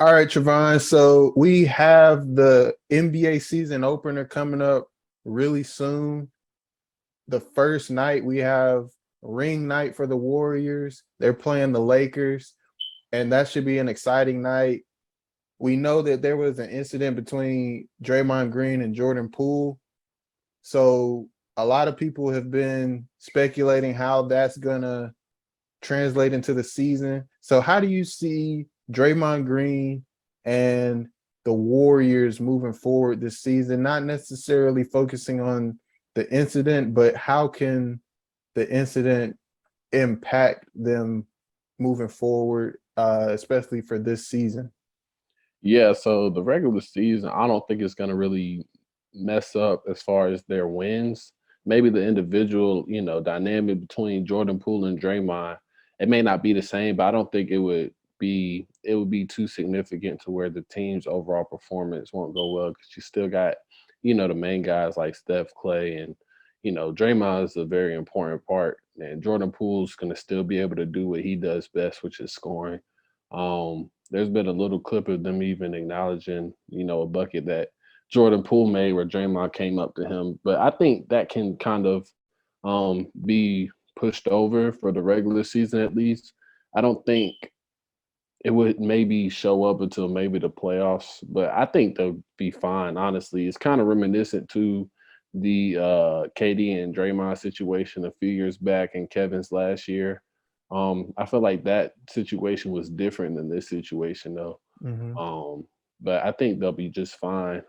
All right, Trevon. So we have the NBA season opener coming up really soon. The first night we have ring night for the Warriors. They're playing the Lakers, and that should be an exciting night. We know that there was an incident between Draymond Green and Jordan Poole. So a lot of people have been speculating how that's gonna translate into the season. So how do you see Draymond Green and the Warriors moving forward this season? Not necessarily focusing on the incident, but how can the incident impact them moving forward, especially for this season? Yeah, so the regular season, I don't think it's gonna really mess up as far as their wins. Maybe the individual, dynamic between Jordan Poole and Draymond, it may not be the same, but I don't think it would be too significant to where the team's overall performance won't go well because you still got, the main guys like Steph, Clay, and Draymond is a very important part. And Jordan Poole's gonna still be able to do what he does best, which is scoring. There's been a little clip of them even acknowledging, a bucket that Jordan Poole made where Draymond came up to him. But I think that can kind of be pushed over for the regular season at least. I don't think it would maybe show up until maybe the playoffs, but I think they'll be fine. Honestly, it's kind of reminiscent to the KD and Draymond situation a few years back and Kevin's last year. I feel like that situation was different than this situation though. Mhm. Um, but I think they'll be just fine.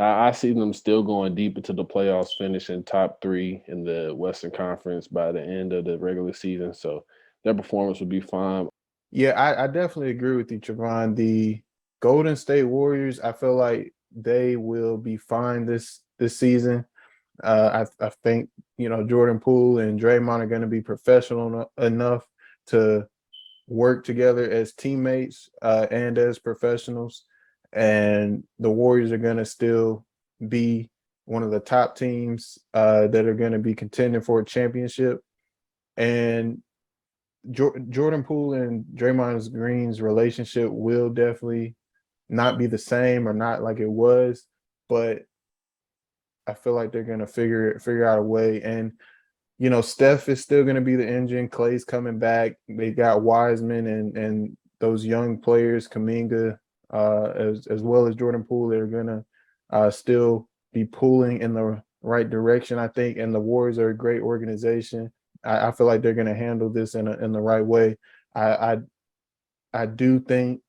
I see them still going deep into the playoffs, finishing top three in the Western Conference by the end of the regular season. So their performance will be fine. Yeah, I definitely agree with you, Trevon. The Golden State Warriors, I feel like they will be fine this season. I think Jordan Poole and Draymond are going to be professional enough to work together as teammates and as professionals, and the Warriors are going to still be one of the top teams that are going to be contending for a championship. And Jordan Poole and Draymond Green's relationship will definitely not be the same or not like it was, but I feel like they're gonna figure out a way. And Steph is still gonna be the engine. Clay's coming back. They got Wiseman and those young players, Kaminga, as well as Jordan Poole. They're gonna still be pulling in the right direction, I think. And the Warriors are a great organization. I feel like they're gonna handle this in the right way. I I, I do think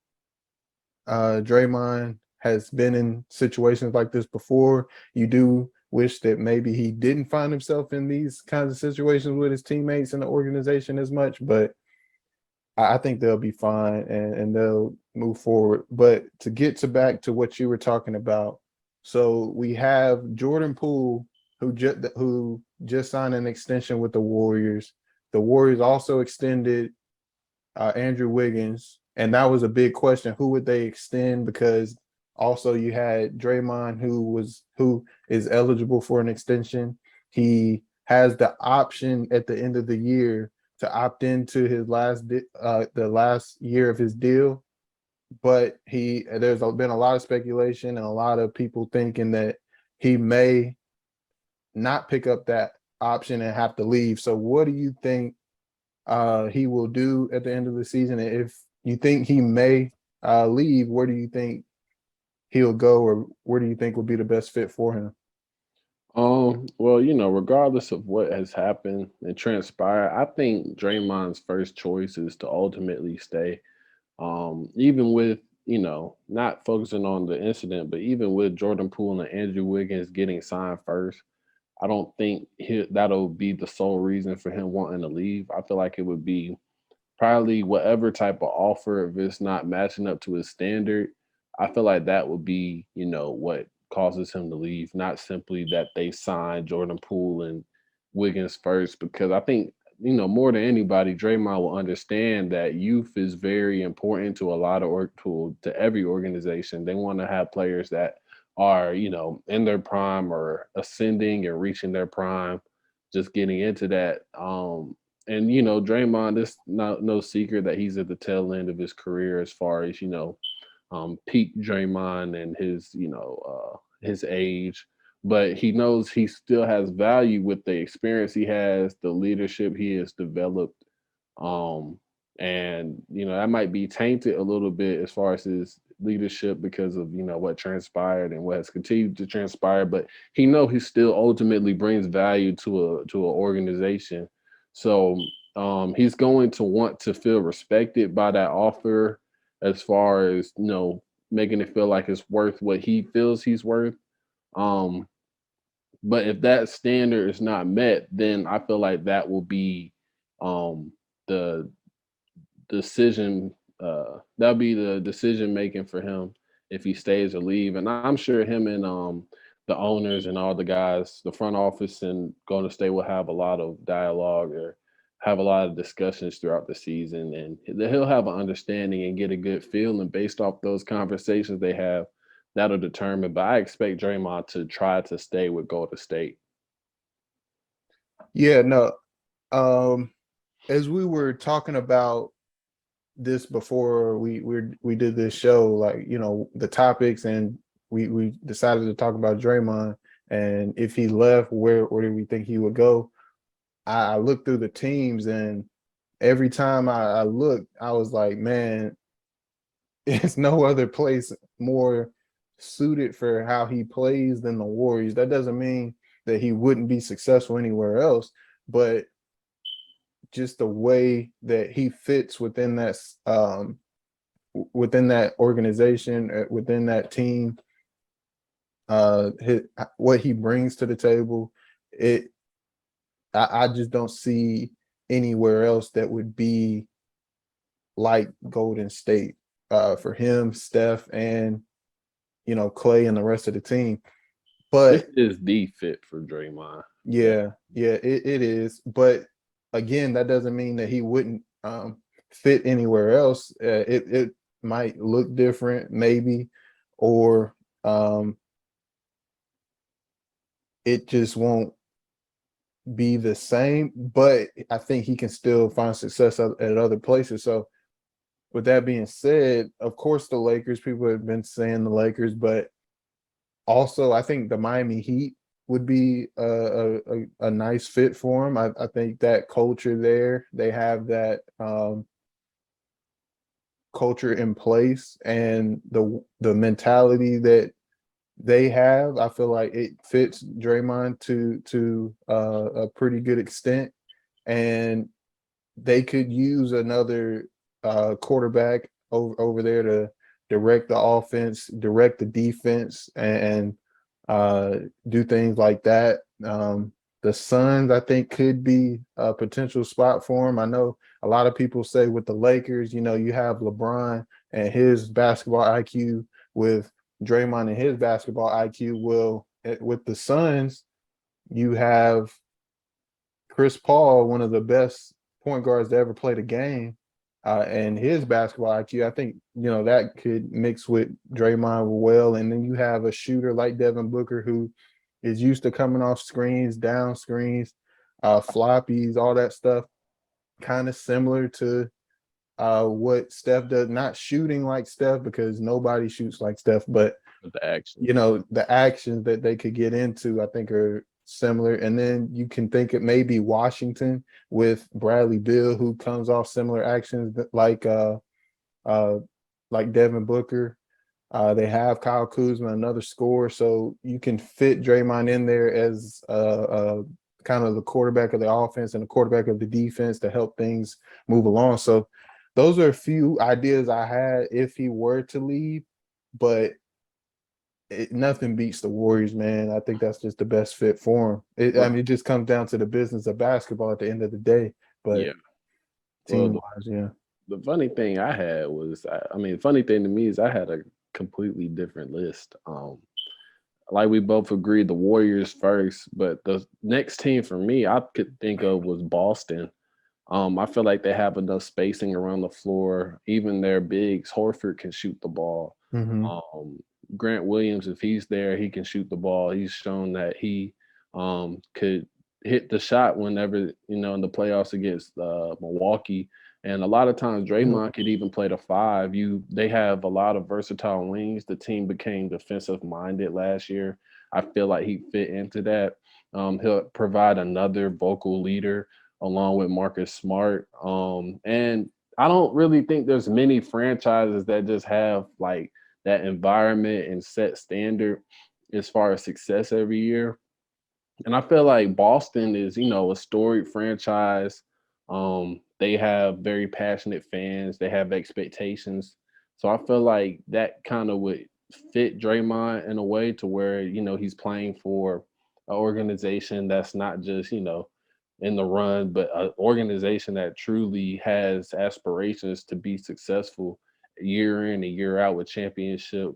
Draymond has been in situations like this before. You do wish that maybe he didn't find himself in these kinds of situations with his teammates and the organization as much, but I think they'll be fine and they'll move forward. But to get to back to what you were talking about, so we have Jordan Poole who just signed an extension with the Warriors. The Warriors also extended Andrew Wiggins, and that was a big question. Who would they extend? Because also you had Draymond, who is eligible for an extension. He has the option at the end of the year to opt into his the last year of his deal, but been a lot of speculation and a lot of people thinking that he may not pick up that option and have to leave. So, what do you think he will do at the end of the season? If you think he may leave, where do you think he'll go, or where do you think would be the best fit for him? Well, regardless of what has happened and transpired, I think Draymond's first choice is to ultimately stay. Even with, not focusing on the incident, but even with Jordan Poole and Andrew Wiggins getting signed first, I don't think that'll be the sole reason for him wanting to leave. I feel like it would be probably whatever type of offer, if it's not matching up to his standard, I feel like that would be, what causes him to leave, not simply that they signed Jordan Poole and Wiggins first, because I think, more than anybody, Draymond will understand that youth is very important to a lot of to every organization. They want to have players that are, in their prime or ascending and reaching their prime, just getting into that. And Draymond, it's no secret that he's at the tail end of his career as far as peak Draymond and his age, but he knows he still has value with the experience he has, the leadership he has developed, um, and that might be tainted a little bit as far as his leadership because of what transpired and what has continued to transpire. But he still ultimately brings value to an organization, so he's going to want to feel respected by that offer as far as making it feel like it's worth what he feels he's worth. Um, but if that standard is not met, then I feel like that will be um, the decision. That'll be the decision making for him if he stays or leave. And I'm sure him and the owners and all the guys, the front office and Golden State will have a lot of dialogue or have a lot of discussions throughout the season, and he'll have an understanding and get a good feeling based off those conversations they have. That'll determine. But I expect Draymond to try to stay with Golden State. Yeah, no. Um, as we were talking about this before we did this show, like the topics, and we decided to talk about Draymond, and if he left, where do we think he would go? I looked through the teams, and every time I looked, I was like, man, it's no other place more suited for how he plays than the Warriors. That doesn't mean that he wouldn't be successful anywhere else, but just the way that he fits within that organization, within that team, what he brings to the table, it I just don't see anywhere else that would be like Golden State for him, Steph, and Clay and the rest of the team. This But is the fit for Draymond. Yeah, yeah, it is. But again, that doesn't mean that he wouldn't fit anywhere else. It might look different, maybe, or um, it just won't be the same. But I think he can still find success at other places. So, with that being said, of course, the Lakers. People have been saying the Lakers, but also I think the Miami Heat would be a nice fit for him. I think that culture there, they have that culture in place, and the mentality that they have, I feel like it fits Draymond to a pretty good extent, and they could use another quarterback over there to direct the offense, direct the defense, and uh, do things like that. The Suns, I think, could be a potential spot for him. I know a lot of people say with the Lakers, you have LeBron and his basketball IQ with Draymond and his basketball IQ. Well, with the Suns, you have Chris Paul, one of the best point guards to ever play the game, and his basketball IQ. I think that could mix with Draymond well, and then you have a shooter like Devin Booker who is used to coming off screens, down screens, floppies, all that stuff, kind of similar to what Steph does. Not shooting like Steph because nobody shoots like Steph, but with the actions. the actions that they could get into, I think, are similar. And then you can think it may be Washington with Bradley Beal, who comes off similar actions uh like Devin Booker. They have Kyle Kuzma, another scorer, so you can fit Draymond in there as kind of the quarterback of the offense and the quarterback of the defense to help things move along. So those are a few ideas I had if he were to leave, but nothing beats the Warriors, man. I think that's just the best fit for him. I Well, mean, it just comes down to the business of basketball at the end of the day. But yeah. Well, team wise, yeah. the funny thing I had was, I mean, the funny thing to me is I had a completely different list. Like we both agreed, the Warriors first, but the next team for me I could think of was Boston. I feel like they have enough spacing around the floor. Even their bigs, Horford can shoot the ball. Mm-hmm. Um, Grant Williams, if he's there, he can shoot the ball. He's shown that he could. hit the shot whenever, in the playoffs against Milwaukee. And a lot of times Yeah. Draymond could even play the five. They have a lot of versatile wings. The team became defensive minded last year. I feel like he fit into that. He'll provide another vocal leader along with Marcus Smart. And I don't really think there's many franchises that just have like that environment and set standard as far as success every year. And I feel like Boston is, a storied franchise. They have very passionate fans. They have expectations. So I feel like that kind of would fit Draymond in a way to where, he's playing for an organization that's not just, in the run, but an organization that truly has aspirations to be successful year in and year out with championship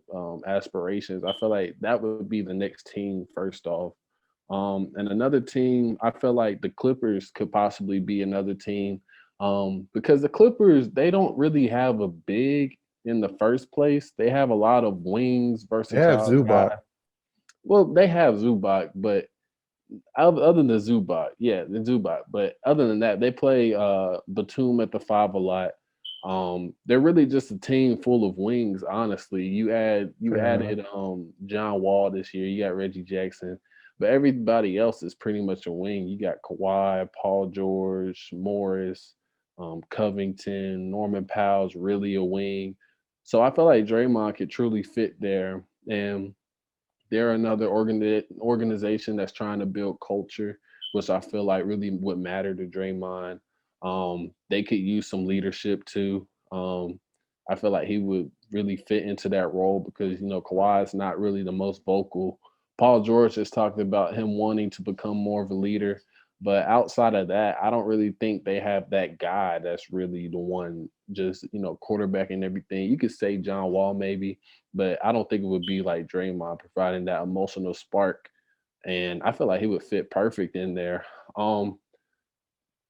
aspirations. I feel like that would be the next team first off. And another team, I feel like the Clippers could possibly be another team, because the Clippers, they don't really have a big in the first place. They have a lot of wings, They have versatile Zubac. guys. Well, they have Zubac, but other than Zubac, yeah, the Zubac. But other than that, they play Batum at the five a lot. They're really just a team full of wings. Honestly, you Fair enough. added John Wall this year. You got Reggie Jackson, but everybody else is pretty much a wing. You got Kawhi, Paul George, Morris, Covington, Norman Powell's really a wing. So I feel like Draymond could truly fit there. And they're another organization that's trying to build culture, which I feel like really would matter to Draymond. They could use some leadership too. I feel like he would really fit into that role because Kawhi is not really the most vocal. Paul George has talked about him wanting to become more of a leader, but outside of that, I don't really think they have that guy that's really the one just quarterback and everything. You could say John Wall maybe, but I don't think it would be like Draymond providing that emotional spark. And I feel like he would fit perfect in there. Um,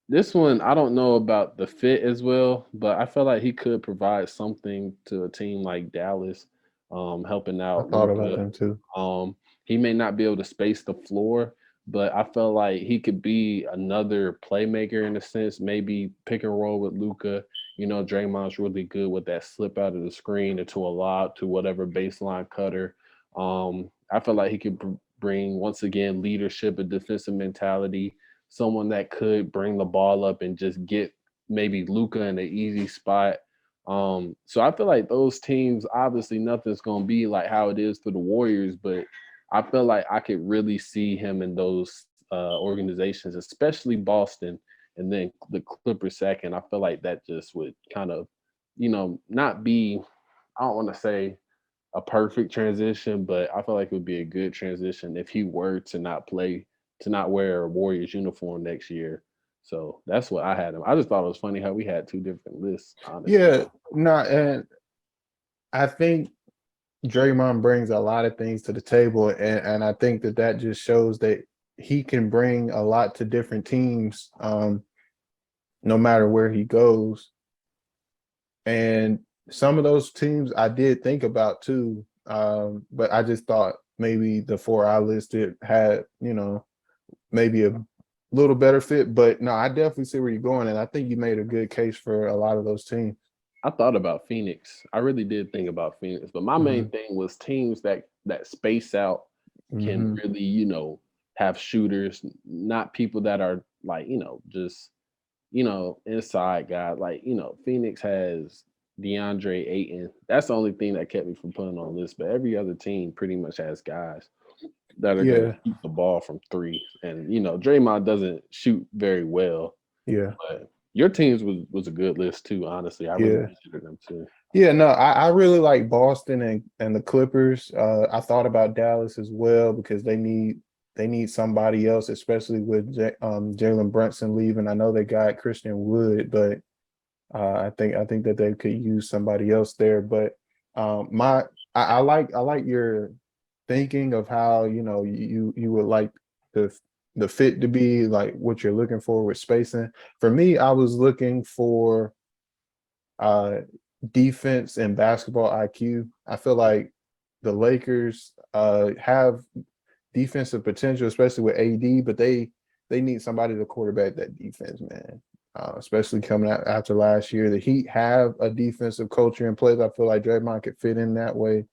this one, I don't know about the fit as well, but I feel like he could provide something to a team like Dallas, helping I out thought about Luca. them too. Um, he may not be able to space the floor, but I feel like he could be another playmaker in a sense. Maybe pick and roll with Luca. Draymond's really good with that slip out of the screen into a lob to whatever baseline cutter. I feel like he could bring once again leadership, a defensive mentality, someone that could bring the ball up and just get maybe Luca in an easy spot. So I feel like those teams, obviously, nothing's gonna be like how it is for the Warriors, but I feel like I could really see him in those organizations, especially Boston, and then the Clippers second. I feel like that just would kind of, not be. I don't want to say a perfect transition, but I feel like it would be a good transition if he were to not play, to not wear a Warriors uniform next year. So that's what I had him. I just thought it was funny how we had two different lists, honestly. Yeah, no, and I think Draymond brings a lot of things to the table, and I think that that just shows that he can bring a lot to different teams, no matter where he goes. And some of those teams I did think about too, but I just thought maybe the four I listed had, maybe a little better fit. But no, I definitely see where you're going, and I think you made a good case for a lot of those teams. I thought about Phoenix. I really did think about Phoenix, but my main Hmm. thing was teams that space out, can Hmm. really, have shooters, not people that are like, just inside guy. Like, Phoenix has DeAndre Ayton. That's the only thing that kept me from putting on this. But every other team pretty much has guys that are gonna Yeah, shoot the ball from three. And Draymond doesn't shoot very well. yeah, But your teams was a good list too, honestly. I really yeah. consider them too. Yeah, no, I really like Boston and the Clippers. I thought about Dallas as well because they need somebody else, especially with Jalen Brunson leaving. I know they got Christian Wood, but I think that they could use somebody else there. But my I like your thinking of how you would like the the fit to be like what you're looking for with spacing. For me, I was looking for uh defense and basketball IQ. I feel like the Lakers have defensive potential, especially with AD, but they need somebody to quarterback that defense, man. Especially coming out after last year. The Heat have a defensive culture in place. I feel like Draymond could fit in that way.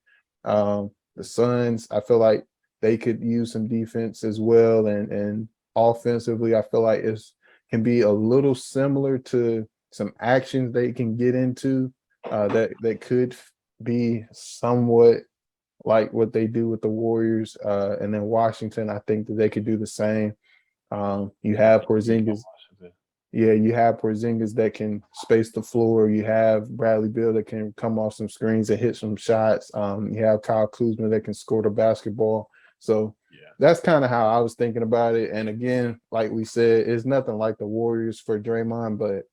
The Suns, I feel like they could use some defense as well. And offensively, I feel like it's can be a little similar to some actions they can get into that could be somewhat like what they do with the Warriors. And then Washington, I think that they could do the same. You have Porzingis. Washington. Yeah, you have Porzingis that can space the floor. You have Bradley Beal that can come off some screens and hit some shots. You have Kyle Kuzma that can score the basketball. So Yeah. that's kind of how I was thinking about it. And again, like we said, it's nothing like the Warriors for Draymond, but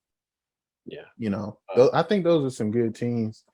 Yeah. you know, I think those are some good teams.